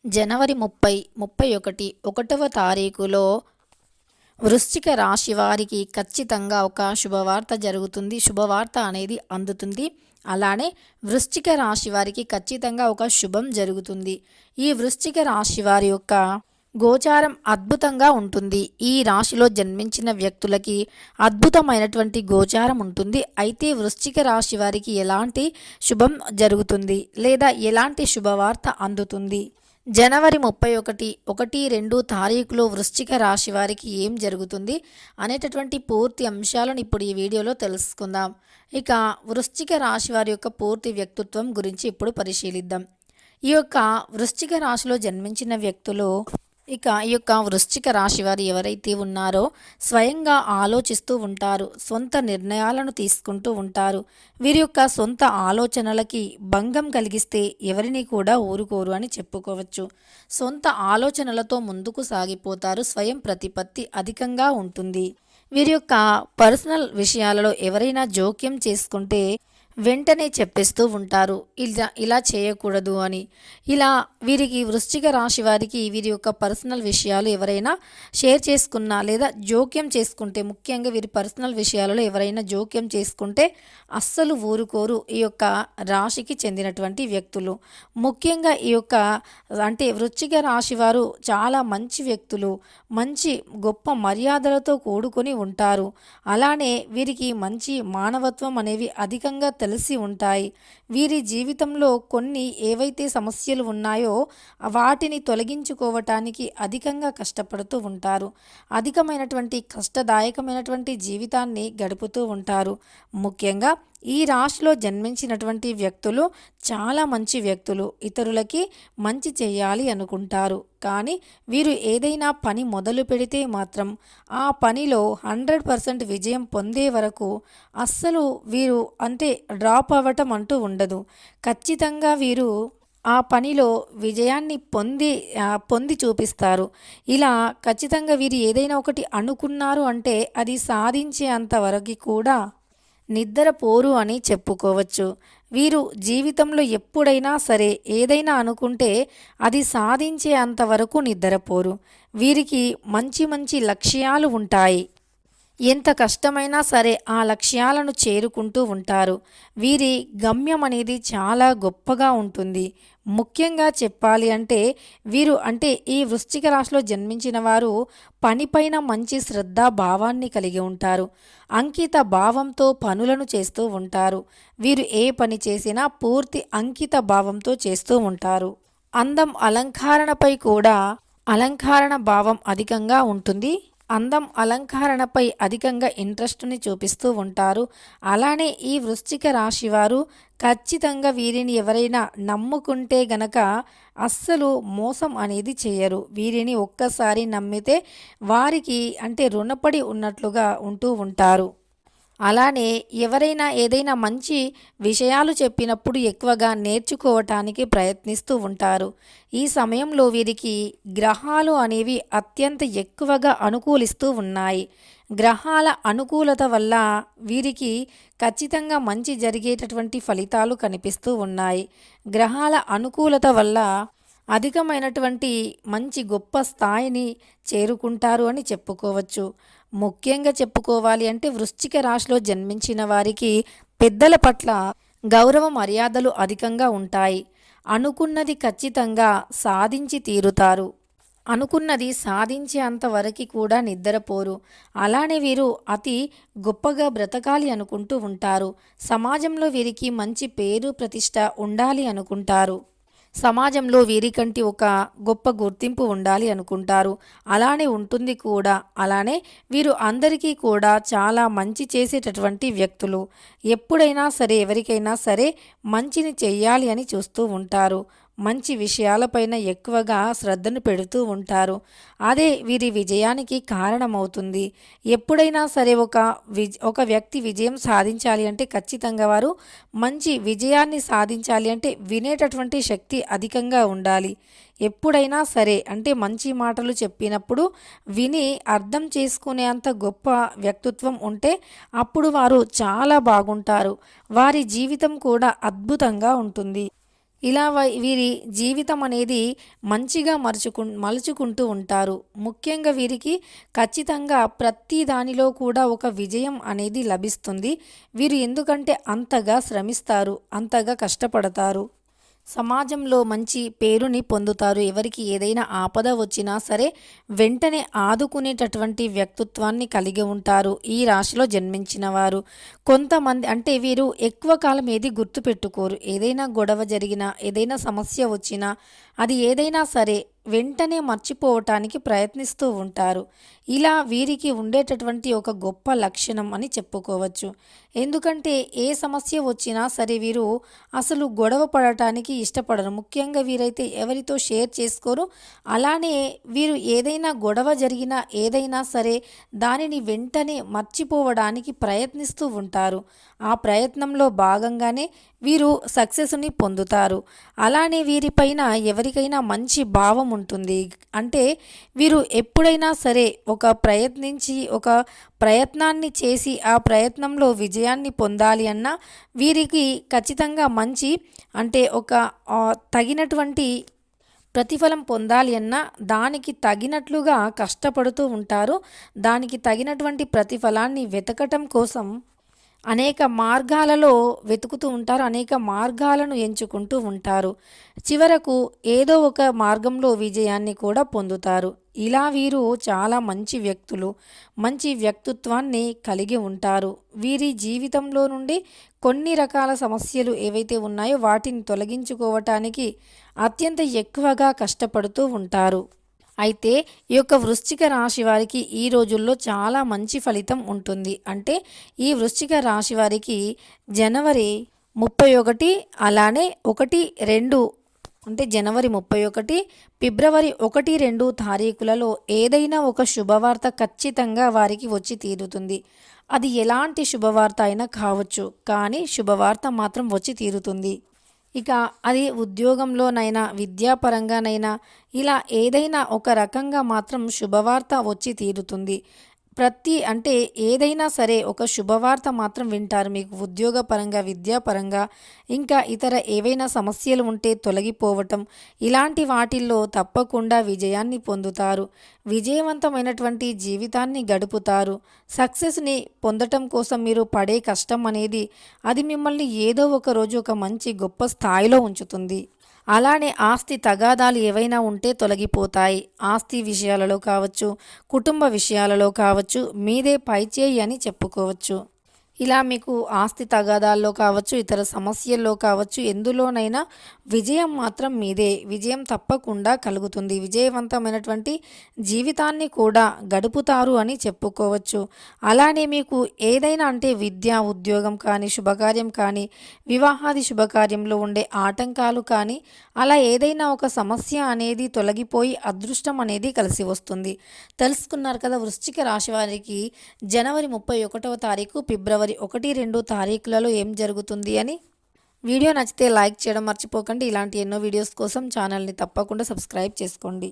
జనవరి 30, 31, 1వ తారీఖులో వృశ్చిక రాశి వారికి ఖచ్చితంగా ఒక శుభవార్త జరుగుతుంది. శుభవార్త అనేది అందుతుంది. అలానే వృశ్చిక రాశి వారికి ఖచ్చితంగా ఒక శుభం జరుగుతుంది. ఈ వృశ్చిక రాశి వారి యొక్క గోచారం అద్భుతంగా ఉంటుంది. ఈ రాశిలో జన్మించిన వ్యక్తులకి అద్భుతమైనటువంటి గోచారం ఉంటుంది. అయితే వృశ్చిక రాశి వారికి ఎలాంటి శుభం జరుగుతుంది లేదా ఎలాంటి శుభవార్త అందుతుంది, జనవరి 31, 1, 2 తారీఖులో వృశ్చిక రాశి వారికి ఏం జరుగుతుంది అనేటటువంటి పూర్తి అంశాలను ఇప్పుడు ఈ వీడియోలో తెలుసుకుందాం. ఇక వృశ్చిక రాశి వారి యొక్క పూర్తి వ్యక్తిత్వం గురించి ఇప్పుడు పరిశీలిద్దాం. ఈ యొక్క వృశ్చిక రాశిలో జన్మించిన వ్యక్తులు ఈ యొక్క వృశ్చిక రాశి వారు ఎవరైతే ఉన్నారో స్వయంగా ఆలోచిస్తూ ఉంటారు, సొంత నిర్ణయాలను తీసుకుంటూ ఉంటారు. వీరి యొక్క సొంత ఆలోచనలకి భంగం కలిగిస్తే ఎవరిని కూడా ఊరుకోరు అని చెప్పుకోవచ్చు. సొంత ఆలోచనలతో ముందుకు సాగిపోతారు. స్వయం ప్రతిపత్తి అధికంగా ఉంటుంది. వీరి యొక్క పర్సనల్ విషయాలలో ఎవరైనా జోక్యం చేసుకుంటే వెంటనే చెప్పేస్తూ ఉంటారు, ఇలా చేయకూడదు అని. ఇలా వీరికి వృశ్చిక రాశి వారికి వీరి యొక్క పర్సనల్ విషయాలు ఎవరైనా షేర్ చేసుకున్నా లేదా జోక్యం చేసుకుంటే, ముఖ్యంగా వీరి పర్సనల్ విషయాలలో ఎవరైనా జోక్యం చేసుకుంటే అస్సలు ఊరుకోరు ఈ యొక్క రాశికి చెందినటువంటి వ్యక్తులు. ముఖ్యంగా ఈ యొక్క వృశ్చిక రాశి వారు చాలా మంచి వ్యక్తులు, మంచి గొప్ప మర్యాదలతో కూడుకొని ఉంటారు. అలానే వీరికి మంచి మానవత్వం అనేవి అధికంగా తెలిసి ఉంటాయి. వీరి జీవితంలో కొన్ని ఏవైతే సమస్యలు ఉన్నాయో వాటిని తొలగించుకోవటానికి అధికంగా కష్టపడుతూ ఉంటారు. అధికమైనటువంటి కష్టదాయకమైనటువంటి జీవితాన్ని గడుపుతూ ఉంటారు. ముఖ్యంగా ఈ రాశిలో జన్మించినటువంటి వ్యక్తులు చాలా మంచి వ్యక్తులు. ఇతరులకి మంచి చేయాలి అనుకుంటారు. కానీ వీరు ఏదైనా పని మొదలు పెడితే మాత్రం ఆ పనిలో 100% విజయం పొందే వరకు అస్సలు వీరు డ్రాప్ అవ్వటం అంటూ ఉండదు. ఖచ్చితంగా వీరు ఆ పనిలో విజయాన్ని పొంది చూపిస్తారు. ఇలా ఖచ్చితంగా వీరు ఏదైనా ఒకటి అనుకున్నారు అంటే అది సాధించే అంతవరకు కూడా నిద్రపోరు అని చెప్పుకోవచ్చు. వీరు జీవితంలో ఎప్పుడైనా సరే ఏదైనా అనుకుంటే అది సాధించే అంతవరకు నిద్రపోరు. వీరికి మంచి మంచి లక్ష్యాలు ఉంటాయి. ఎంత కష్టమైనా సరే ఆ లక్ష్యాలను చేరుకుంటూ ఉంటారు. వీరి గమ్యం అనేది చాలా గొప్పగా ఉంటుంది. ముఖ్యంగా చెప్పాలి అంటే వీరు ఈ వృశ్చిక రాశిలో జన్మించిన వారు పనిపైన మంచి శ్రద్ధ భావాన్ని కలిగి ఉంటారు. అంకిత భావంతో పనులను చేస్తూ ఉంటారు. వీరు ఏ పని చేసినా పూర్తి అంకిత భావంతో చేస్తూ ఉంటారు. అందం అలంకరణపై కూడా అలంకరణ భావం అధికంగా ఉంటుంది. అందం అలంకరణపై అధికంగా ఇంట్రెస్ట్ని చూపిస్తూ ఉంటారు. అలానే ఈ వృశ్చిక రాశి వారు ఖచ్చితంగా వీరిని ఎవరైనా నమ్ముకుంటే గనక అస్సలు మోసం అనేది చేయరు. వీరిని ఒక్కసారి నమ్మితే వారికి రుణపడి ఉన్నట్లుగా ఉంటూ ఉంటారు. అలానే ఎవరైనా ఏదైనా మంచి విషయాలు చెప్పినప్పుడు ఎక్కువగా నేర్చుకోవటానికి ప్రయత్నిస్తూ ఉంటారు. ఈ సమయంలో వీరికి గ్రహాలు అనేవి అత్యంత ఎక్కువగా అనుకూలిస్తూ ఉన్నాయి. గ్రహాల అనుకూలత వల్ల వీరికి ఖచ్చితంగా మంచి జరిగేటటువంటి ఫలితాలు కనిపిస్తూ ఉన్నాయి. గ్రహాల అనుకూలత వల్ల అధికమైనటువంటి మంచి గొప్ప స్థాయిని చేరుకుంటారు అని చెప్పుకోవచ్చు. ముఖ్యంగా చెప్పుకోవాలి అంటే వృశ్చిక రాశిలో జన్మించిన వారికి పెద్దల పట్ల గౌరవ మర్యాదలు అధికంగా ఉంటాయి. అనుకున్నది ఖచ్చితంగా సాధించి తీరుతారు. అనుకున్నది సాధించే అంతవరకు కూడా నిద్రపోరు. అలానే వీరు అతి గొప్పగా బ్రతకాలి అనుకుంటూ ఉంటారు. సమాజంలో వీరికి మంచి పేరు ప్రతిష్ట ఉండాలి అనుకుంటారు. సమాజంలో వీరికంటి ఒక గొప్ప గుర్తింపు ఉండాలి అనుకుంటారు. అలానే ఉంటుంది కూడా. అలానే వీరు అందరికీ కూడా చాలా మంచి చేసేటటువంటి వ్యక్తులు. ఎప్పుడైనా సరే ఎవరికైనా సరే మంచిని చెయ్యాలి అని చూస్తూ ఉంటారు. మంచి విషయాలపైన ఎక్కువగా శ్రద్ధను పెడుతూ ఉంటారు. అదే వీరి విజయానికి కారణమవుతుంది. ఎప్పుడైనా సరే ఒక వ్యక్తి విజయం సాధించాలి అంటే ఖచ్చితంగా వారు మంచి విజయాన్ని సాధించాలి అంటే వినేటటువంటి శక్తి అధికంగా ఉండాలి. ఎప్పుడైనా సరే మంచి మాటలు చెప్పినప్పుడు విని అర్థం చేసుకునేంత గొప్ప వ్యక్తిత్వం ఉంటే అప్పుడు వారు చాలా బాగుంటారు. వారి జీవితం కూడా అద్భుతంగా ఉంటుంది. ఇలా వీరి జీవితం అనేది మంచిగా మలుచుకుంటూ ఉంటారు. ముఖ్యంగా వీరికి ఖచ్చితంగా ప్రతి దానిలో కూడా ఒక విజయం అనేది లభిస్తుంది. వీరు ఎందుకంటే అంతగా శ్రమిస్తారు, అంతగా కష్టపడతారు. సమాజంలో మంచి పేరుని పొందుతారు. ఎవరికి ఏదైనా ఆపద వచ్చినా సరే వెంటనే ఆదుకునేటటువంటి వ్యక్తిత్వాన్ని కలిగి ఉంటారు ఈ రాశిలో జన్మించిన వారు. కొంతమంది అంటే వీరు ఎక్కువ కాలం ఏది గుర్తుపెట్టుకోరు. ఏదైనా గొడవ జరిగినా, ఏదైనా సమస్య వచ్చినా, అది ఏదైనా సరే వెంటనే మర్చిపోవటానికి ప్రయత్నిస్తూ ఉంటారు. ఇలా వీరికి ఉండేటటువంటి ఒక గొప్ప లక్షణం అని చెప్పుకోవచ్చు. ఎందుకంటే ఏ సమస్య వచ్చినా సరే వీరు అసలు గొడవ పడటానికి ఇష్టపడరు. ముఖ్యంగా వీరైతే ఎవరితో షేర్ చేసుకోరు. అలానే వీరు ఏదైనా గొడవ జరిగినా ఏదైనా సరే దానిని వెంటనే మర్చిపోవడానికి ప్రయత్నిస్తూ ఉంటారు. ఆ ప్రయత్నంలో భాగంగానే వీరు సక్సెస్ని పొందుతారు. అలానే వీరిపైన ఎవరికైనా మంచి భావం ఉంటుంది. అంటే వీరు ఎప్పుడైనా సరే ఒక ప్రయత్నాన్ని చేసి ఆ ప్రయత్నంలో విజయాన్ని పొందాలి అన్నా వీరికి ఖచ్చితంగా మంచి అంటే తగినటువంటి ప్రతిఫలం పొందాలి అన్నా దానికి తగినట్లుగా కష్టపడుతూ ఉంటారు. దానికి తగినటువంటి ప్రతిఫలాన్ని వెతకటం కోసం అనేక మార్గాలలో వెతుకుతూ ఉంటారు. అనేక మార్గాలను ఎంచుకుంటూ ఉంటారు. చివరకు ఏదో ఒక మార్గంలో విజయాన్ని కూడా పొందుతారు. ఇలా వీరు చాలా మంచి వ్యక్తులు, మంచి వ్యక్తిత్వాన్ని కలిగి ఉంటారు. వీరి జీవితంలో నుండి కొన్ని రకాల సమస్యలు ఏవైతే ఉన్నాయో వాటిని తొలగించుకోవటానికి అత్యంత ఎక్కువగా కష్టపడుతూ ఉంటారు. అయితే ఈ యొక్క వృశ్చిక రాశి వారికి ఈ రోజుల్లో చాలా మంచి ఫలితం ఉంటుంది. అంటే ఈ వృశ్చిక రాశి వారికి జనవరి 31 అలానే 1, 2 అంటే జనవరి 31, ఫిబ్రవరి 1, 2 తారీఖులలో ఏదైనా ఒక శుభవార్త ఖచ్చితంగా వారికి వచ్చి తీరుతుంది. అది ఎలాంటి శుభవార్త అయినా కావచ్చు, కానీ శుభవార్త మాత్రం వచ్చి తీరుతుంది. ఇక అది ఉద్యోగంలోనైనా విద్యాపరంగానైనా ఇలా ఏదైనా ఒక రకంగా మాత్రం శుభవార్త వచ్చి తీరుతుంది. అంటే ఏదైనా సరే ఒక శుభవార్త మాత్రం వింటారు. మీకు ఉద్యోగపరంగా, విద్యాపరంగా, ఇంకా ఇతర ఏవైనా సమస్యలు ఉంటే తొలగిపోవటం, ఇలాంటి వాటిల్లో తప్పకుండా విజయాన్ని పొందుతారు. విజయవంతమైనటువంటి జీవితాన్ని గడుపుతారు. సక్సెస్ని పొందటం కోసం మీరు పడే కష్టం అనేది అది మిమ్మల్ని ఏదో ఒక రోజు ఒక మంచి గొప్ప స్థాయిలో ఉంచుతుంది. అలానే ఆస్తి తగాదాలు ఏవైనా ఉంటే తొలగిపోతాయి. ఆస్తి విషయాలలో కావచ్చు, కుటుంబ విషయాలలో కావచ్చు, మీదే పైచేయి అని చెప్పుకోవచ్చు. ఇలా మీకు ఆస్తి తగాదాల్లో కావచ్చు, ఇతర సమస్యల్లో కావచ్చు, ఎందులోనైనా విజయం మాత్రం మీదే. విజయం తప్పకుండా కలుగుతుంది. విజయవంతమైనటువంటి జీవితాన్ని కూడా గడుపుతారు అని చెప్పుకోవచ్చు. అలానే మీకు ఏదైనా అంటే విద్య, ఉద్యోగం కానీ, శుభకార్యం కానీ, వివాహాది శుభకార్యంలో ఉండే ఆటంకాలు కానీ, అలా ఏదైనా ఒక సమస్య అనేది తొలగిపోయి అదృష్టం అనేది కలిసి వస్తుంది. తెలుసుకున్నారు కదా వృశ్చిక రాశి వారికి జనవరి 31వ తారీఖు, ఫిబ్రవరి 1, 2 తారీఖులలో ఏం జరుగుతుంది అని. వీడియో నచ్చితే లైక్ చేయడం మర్చిపోకండి. ఇలాంటి ఎన్నో వీడియోస్ కోసం ఛానల్ని తప్పకుండా సబ్స్క్రైబ్ చేసుకోండి.